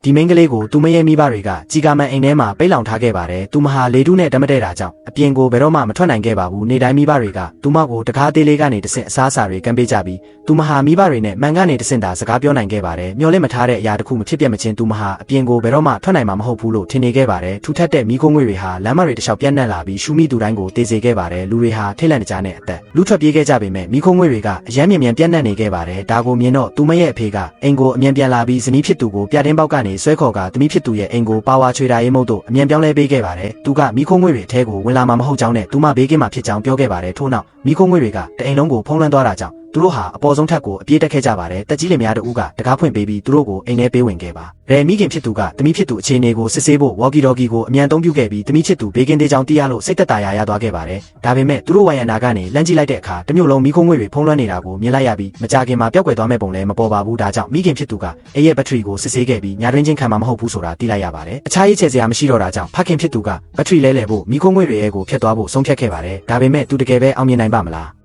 ဒီမင်းကလေးကိုသူမရဲ့မိဘတွေကကြီးကားမှန်အိမ်ထဲမှာပိတ်လောင်ထားခဲ့ပါတယ်သူမဟာလေတူးနဲ့တမတဲ့တာကြောင့်အပြင်ကိုဘယ်တော့မှမထွက်နိုင်ခဲ့ပါဘူးနေတိုင်းမိဘတွေကသူမကိုတကားသေးလေးကနေတဆင့်အစားအစာတွေကမ်းပေးကြပြီးသူမဟာမိဘတွေနဲ့မှန်ကနေတဆင့်သာစကားပြောနိုင်ခဲ့ပါတယ်မျောလင့်မထားတဲ့အရာတစ်ခုမဖြစ်ပြတ်မချင်းသူမဟာအပြင်ကိုဘယ်တော့မှထွက်နိုင်မှာမဟုတ်ဘူးလို့ထင်နေခဲ့ပါတယ်ထူထပ်တဲ့မိခိုးငွေတွေဟာလမ်းမတွေတစ်လျှောက်ပြန့်နှံ့လာပြီးရှူမိသူတိုင်းကိုတေးစေခဲ့ပါတယ်လူတွေဟာထိတ်လန့်ကြနဲ့အသက်လူထွက်ပြေးခဲ့ကြပေမဲ့မိခိုးငွေတွေကအယမ်းမြန်မြန်ပြန့်နှံ့နေခဲ့ပါတယ်ဒါကိုမြင်တော့သူမရဲ့အဖေကအင်ကိုအမြန်ပြန်လာပြီးဇနီးဖြစ်သူကိုပြတင်းပေါက်ကနေဆွဲခေါ်ကသမီးဖြစ်သူရဲ့အင်ကိုပါဝါချွေတာရေးမုတ်တို့အမြန်ပြောင်းလဲပေးခဲ့ပါတယ်သူကမိခိုးငွေတွေအထဲကိုဝင်လာမှာမဟုတ်ကြောင်းနဲ့သူမဘေးကင်းမှာဖြစ်ကြောင်းပြောခဲ့ပါတယ်ထို့နောက်မိခိုးငွေတွေကတအိမ်လုံးကိုဖုံးလွှမ်းသွားတာကြောင့်သူတို့ဟာအပေါ်ဆုံးထပ်ကိုအပြေးတက်ခဲ့ကြပါတယ်တက်ကြီးလင်မယားတို့ကတကားဖွင့်ပေးပြီးသူတို့ကိုအိမ်ထဲပေးဝင်ခဲ့ပါရဲမိခင်ဖြစ်သူကသမီးဖြစ်သူအခြေအနေကိုစစ်ဆေးဖို့ဝေါ်ကီတော်ကီကိုအမြန်သုံးပြုခဲ့ပြီးသမီးဖြစ်သူဘေးကင်းသေးကြောင်းသိရလို့စိတ်သက်သာရာရသွားခဲ့ပါတယ်ဒါပေမဲ့သူတို့ဝိုင်ယန္နာကနေလမ်းကြည့်လိုက်တဲ့အခါတမျိုးလုံးမိခိုးငွေတွေဖုံးလွှမ်းနေတာကိုမြင်လိုက်ရပြီးမကြခင်မှာပျောက်ကွယ်သွားမဲ့ပုံလည်းမပေါ်ပါဘူးဒါကြောင့်မိခင်ဖြစ်သူကအိမ်ရဲ့ဘက်ထရီကိုစစ်ဆေးခဲ့ပြီးညာတွင်းချင်းခံမှာမဟုတ်ဘူးဆိုတာသိလိုက်ရပါတယ်အခြားရေးချဲစရာမရှိတော့တာကြောင့်ဖခင်ဖြစ်သူကဘက်ထရီလဲလှယ်ဖို့မိခိုးငွေတွေရဲ့ကိုဖျက်သွားဖို့ဆုံးဖြတ်ခဲ့ပါတယ်ဒါပေမဲ့သူတကယ်ပဲအောင်မြင်နိုင်ပါမလား